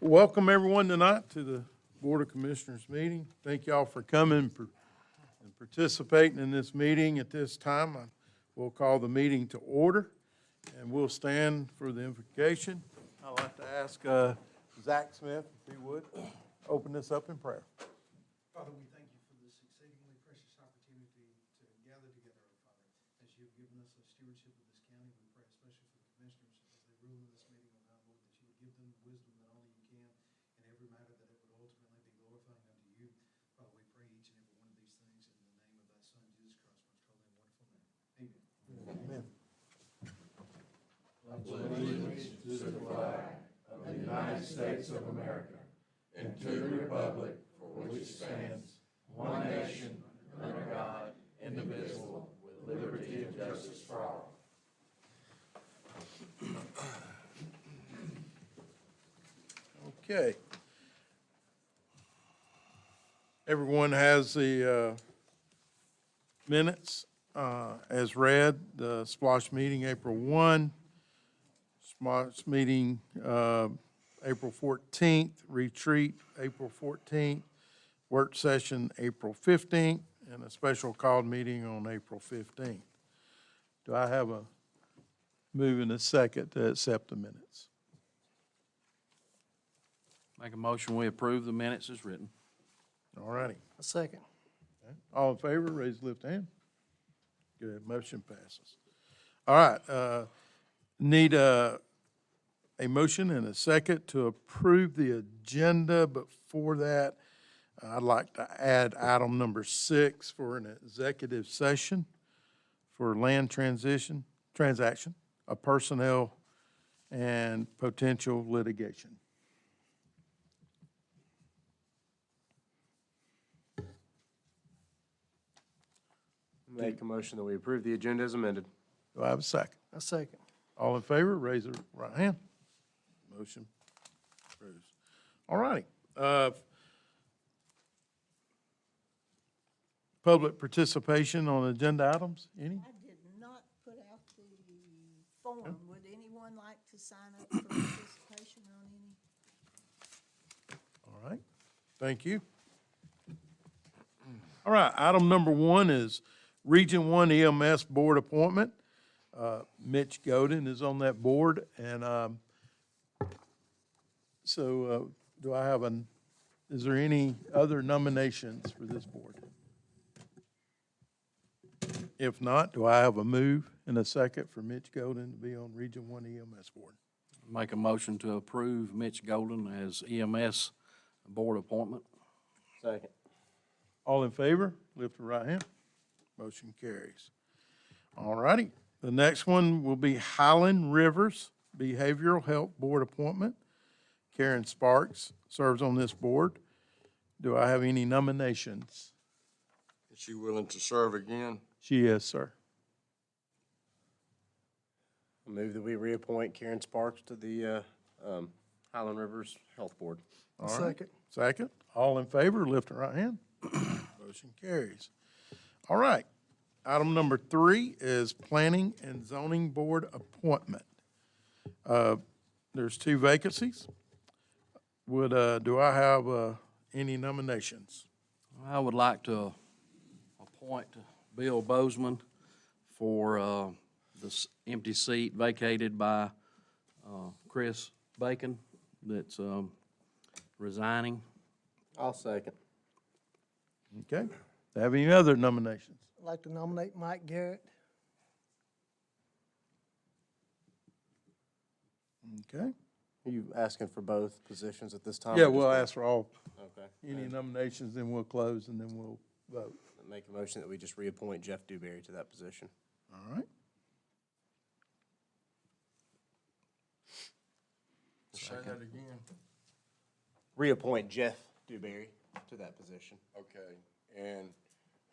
Welcome everyone tonight to the Board of Commissioners meeting. Thank y'all for coming and participating in this meeting. At this time, we'll call the meeting to order, and we'll stand for the invocation. I'd like to ask Zach Smith, if he would, open this up in prayer. Father, we thank you for this exceedingly precious opportunity to gather together, oh Father. As you have given us a stewardship of this county, we pray especially for the commissioners as they rule in this meeting, oh God, Lord, that you would give them the wisdom that only you can in every matter, that it would ultimately be glorifying unto you. Father, we pray each and every one of these things in the name of thy Son, Jesus Christ, most holy and wonderful name. Amen. Amen. Allegiance to the flag of the United States of America and to the republic for which it stands, one nation, under God, indivisible, with liberty and justice for all. Okay. Everyone has the minutes as read. The SPLOSH meeting, April 1. SPLOSH meeting, April 14th. Retreat, April 14th. Work session, April 15th. And a special called meeting on April 15th. Do I have a move and a second to accept the minutes? Make a motion, we approve the minutes as written. All righty. A second. Okay. All in favor, raise your left hand. Good, motion passes. All right, need a motion and a second to approve the agenda. Before that, I'd like to add item number 6 for an executive session for land transaction, a personnel and potential litigation. Make a motion that we approve the agenda as amended. Do I have a second? A second. All in favor, raise your right hand. Motion approves. All righty. Public participation on agenda items, any? I did not put out the form. Would anyone like to sign up for participation on any? All right, thank you. All right, item number 1 is Region 1 EMS Board appointment. Mitch Godin is on that board, and do I have is there any other nominations for this board? If not, do I have a move and a second for Mitch Godin to be on Region 1 EMS Board? Make a motion to approve Mitch Golden as EMS board appointment. Second. All in favor, lift the right hand. Motion carries. All righty. The next one will be Highland Rivers Behavioral Health Board appointment. Karen Sparks serves on this board. Do I have any nominations? Is she willing to serve again? She is, sir. I move that we reappoint Karen Sparks to the Highland Rivers Health Board. All right. Second. Second. All in favor, lift the right hand. Motion carries. All right. Item number 3 is Planning and Zoning Board appointment. There's 2 vacancies. Do I have any nominations? I would like to appoint Bill Bozeman for this empty seat vacated by Chris Bacon that's resigning. I'll second. Okay. Do I have any other nominations? I'd like to nominate Mike Garrett. Okay. Are you asking for both positions at this time? Yeah, or just we'll one? ask for all, Okay. any nominations, then we'll close, and then we'll vote. Make a motion that we just reappoint Jeff Dewberry to that position. All right. Say that again. Reappoint Jeff Dewberry to that position. Okay, and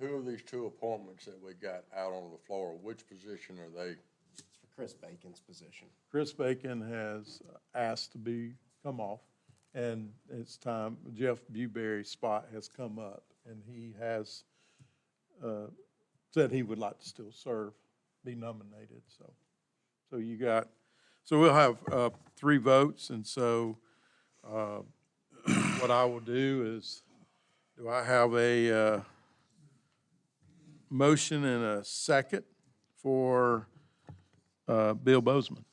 who are these 2 appointments that we got out on the floor? Which position are they? It's for Chris Bacon's position. Chris Bacon has asked to come off, and it's time. Jeff Dewberry's spot has come up, and he has said he would like to still serve, be nominated. So we'll have 3 votes, and so What I will do is, do I have a motion and a second for Bill Bozeman?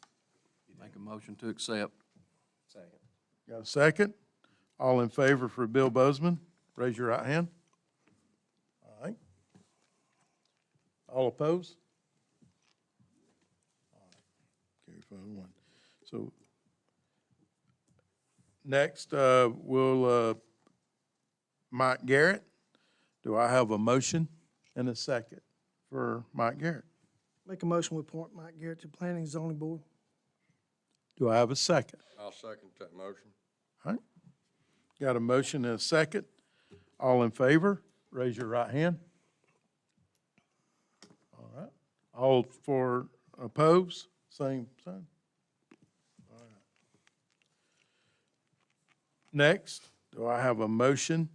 Make a motion to accept. Second. Got a second? All in favor for Bill Bozeman, raise your right hand. All right. All opposed? All right. Carry 5-1. So next, we'll, Mike Garrett. Do I have a motion and a second for Mike Garrett? Make a motion to appoint Mike Garrett to Planning and Zoning Board. Do I have a second? I'll second that motion. All right. Got a motion and a second. All in favor, raise your right hand. All right. All for oppose, same sign. All right. Next, do I have a motion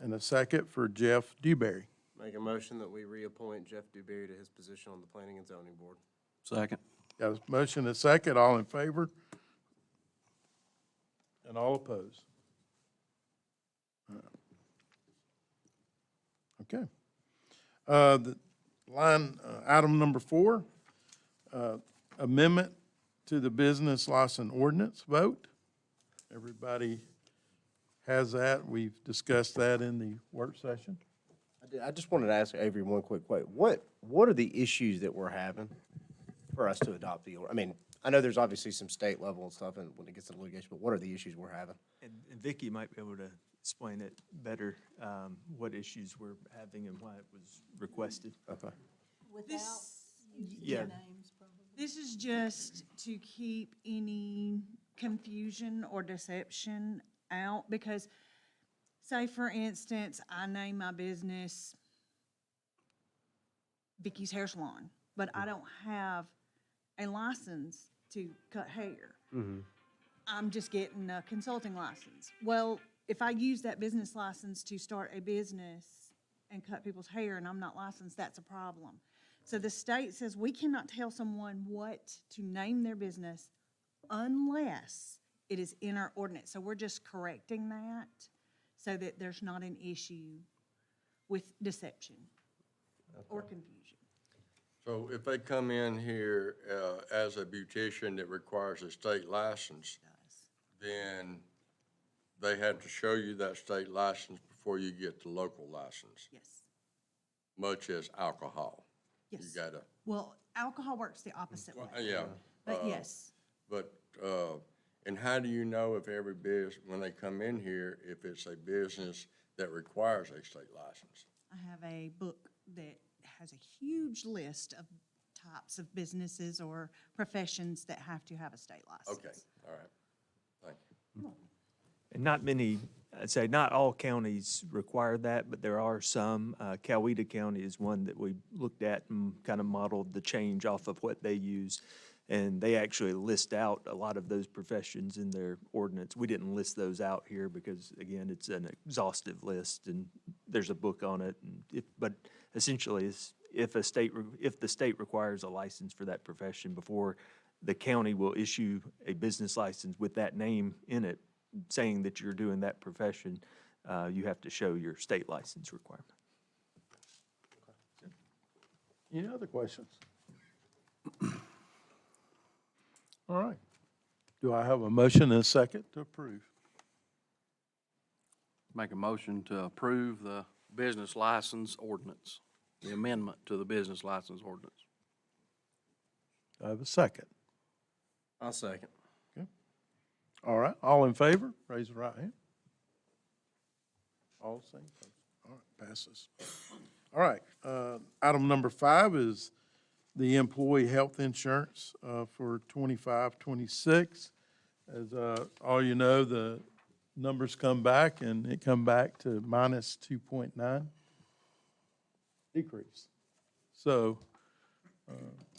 and a second for Jeff Dewberry? Make a motion that we reappoint Jeff Dewberry to his position on the Planning and Zoning Board. Second. Got a motion and a second. All in favor? And all opposed? Okay. The line, item number 4, amendment to the business license ordinance vote. Everybody has that. We've discussed that in the work session. I just wanted to ask Avery one quick question. What are the issues that we're having for us to adopt the order? I mean, I know there's obviously some state level and stuff and when it gets to litigation, but what are the issues we're having? And Vicky might be able to explain it better, what issues we're having and why it was requested. Okay. Without using Yeah. their names, probably. This is just to keep any confusion or deception out, because, say, for instance, I name my business Vicky's Hair Salon, but I don't have a license to cut hair. I'm just getting a consulting license. Well, if I use that business license to start a business and cut people's hair and I'm not licensed, that's a problem. So the state says we cannot tell someone what to name their business unless it is in our ordinance. So we're just correcting that so that there's not an issue with deception or confusion. So if they come in here, as a beautician that requires a state license, then they have to show you that state license before you get the local license, Yes, much as alcohol. You yes. gotta, Well, alcohol works the opposite way. yeah. But yes, But, and how do you know if every business, when they come in here, if it's a business that requires a state license? I have a book that has a huge list of types of businesses or professions that have to have a state license. Okay, all right, thank you. And not many, I'd say not all counties require that, but there are some. Coweta County is one that we looked at and kind of modeled the change off of what they use. And they actually list out a lot of those professions in their ordinance. We didn't list those out here because, again, it's an exhaustive list and there's a book on it. And but essentially, if the state requires a license for that profession before the county will issue a business license with that name in it, saying that you're doing that profession, you have to show your state license requirement. Any other questions? All right. Do I have a motion and a second to approve? Make a motion to approve the business license ordinance, the amendment to the business license ordinance. Do I have a second? I'll second. All right, all in favor, raise your right hand. All same, all right, passes. All right, item number 5 is the employee health insurance for 25-26. As all you know, the numbers come back, and it come back to minus 2.9 decrease. So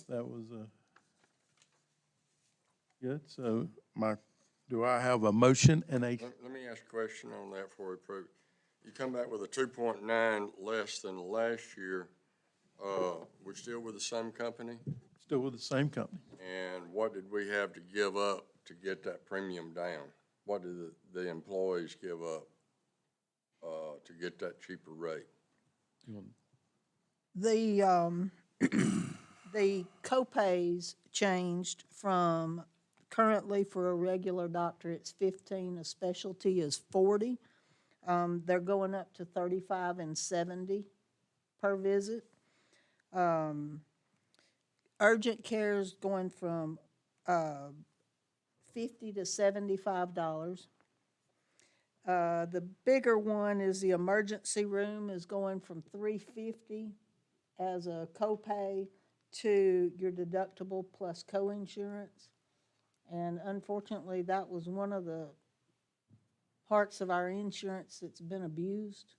that was good. So do I have a motion and a, Let me ask a question on that before we approve. You come back with a 2.9 less than last year, we're still with the same company? still with the same company? And what did we have to give up to get that premium down? what do the employees give up, to get that cheaper rate? The, the co-pays changed from, currently for a regular doctor, it's 15, a specialty is 40. They're going up to 35 and 70 per visit. Urgent care is going from, $50 to $75. The bigger one is the emergency room is going from $350 as a copay to your deductible plus co-insurance. And unfortunately, that was one of the parts of our insurance that's been abused.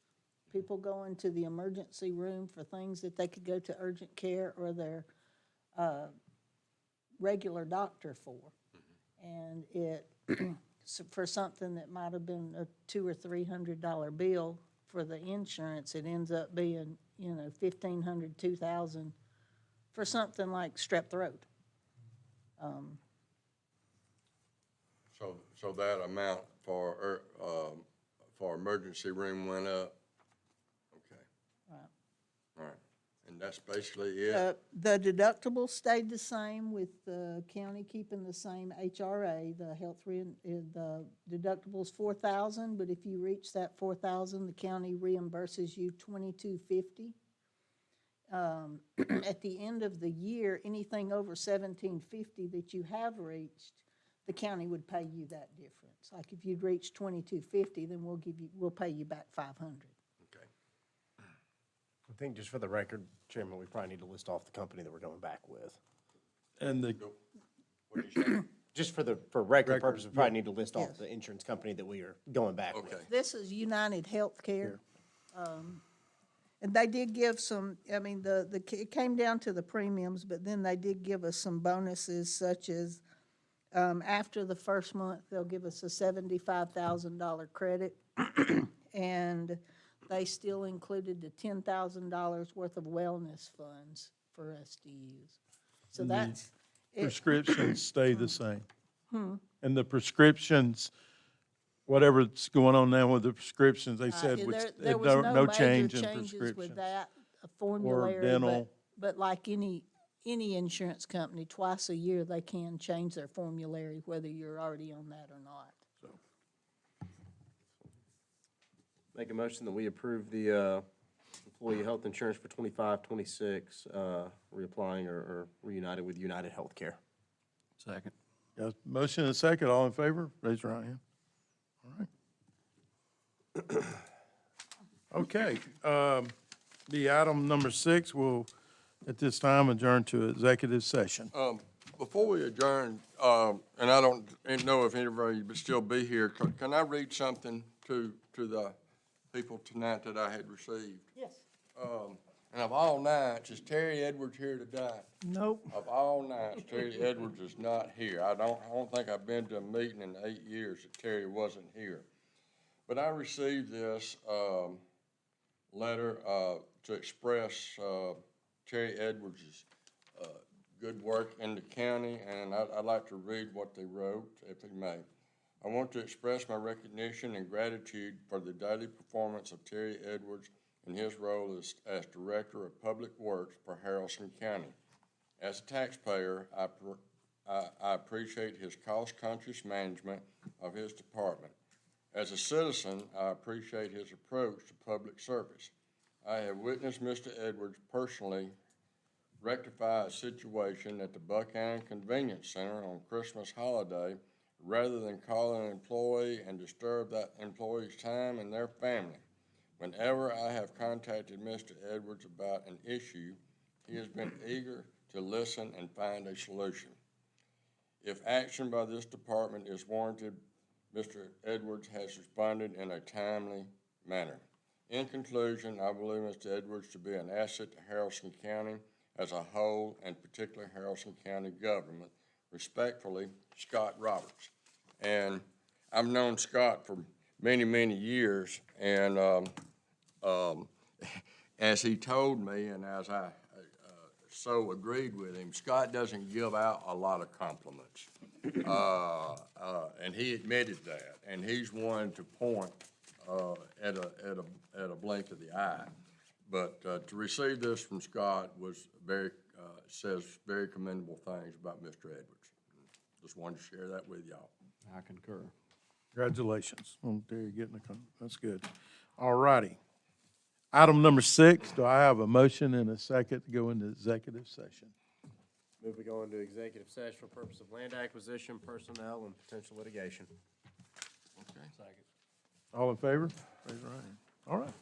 People going to the emergency room for things that they could go to urgent care or their regular doctor for. And it, for something that might have been a $200 or $300 bill for the insurance, it ends up being, you know, $1,500, $2,000 for something like strep throat. So that amount for emergency room went up? Okay. Right. All right, and that's basically it? The deductible stayed the same with the county keeping the same HRA. The deductible's $4,000, but if you reach that $4,000, the county reimburses you $2,250. At the end of the year, anything over $1,750 that you have reached, the county would pay you that difference. Like if you'd reached $2,250, then we'll pay you back $500. Okay. I think just for the record, Chairman, we probably need to list off the company that we're going back with. And the, What did you say? Just for record purposes, we probably need to list off Yes. the insurance company that we are going back with. Okay. This is United Healthcare. And they did give some, I mean, it came down to the premiums, but then they did give us some bonuses such as, after the first month, they'll give us a $75,000 credit. And they still included the $10,000 worth of wellness funds for us to use. So that's, prescriptions stay the same. And the prescriptions, whatever's going on now with the prescriptions, they said, which, there was no major change in changes with prescriptions. that formulary, dental. but like any insurance company, twice a year, they can change their formulary, whether you're already on that or not. Make a motion that we approve the employee health insurance for 25, 26, reapplying or reunited with United Healthcare. Second. Got a motion and a second, all in favor, raise your right hand. All right. Okay, the item number 6 will, at this time, adjourn to executive session. Before we adjourn, and I don't know if anybody would still be here, can I read something to the people tonight that I had received? Yes. And of all nights, is Terry Edwards here today? Nope. Of all nights, Terry Edwards is not here. I don't think I've been to a meeting in 8 years that Terry wasn't here. But I received this, letter, to express, Terry Edwards' good work in the county, and I'd like to read what they wrote, if I may. I want to express my recognition and gratitude for the daily performance of Terry Edwards in his role as Director of Public Works for Haralson County. As a taxpayer, I appreciate his cost-conscious management of his department. As a citizen, I appreciate his approach to public service. I have witnessed Mr. Edwards personally rectify a situation at the Buckhannon Convenience Center on Christmas holiday rather than call an employee and disturb that employee's time and their family. Whenever I have contacted Mr. Edwards about an issue, he has been eager to listen and find a solution. If action by this department is warranted, Mr. Edwards has responded in a timely manner. In conclusion, I believe Mr. Edwards to be an asset to Haralson County as a whole, and particularly Haralson County government. Respectfully, Scott Roberts. And I've known Scott for many, many years, and as he told me, and as I so agreed with him, Scott doesn't give out a lot of compliments. And he admitted that, and he's one to point, at a blink of the eye. But, to receive this from Scott was very, says very commendable things about Mr. Edwards. Just wanted to share that with y'all. I concur. Congratulations on Terry getting that's good. All righty. Item number 6, do I have a motion and a second to go into executive session? Move we go into executive session for purpose of land acquisition, personnel, and potential litigation. Okay. All in favor? Raise your right hand. All right.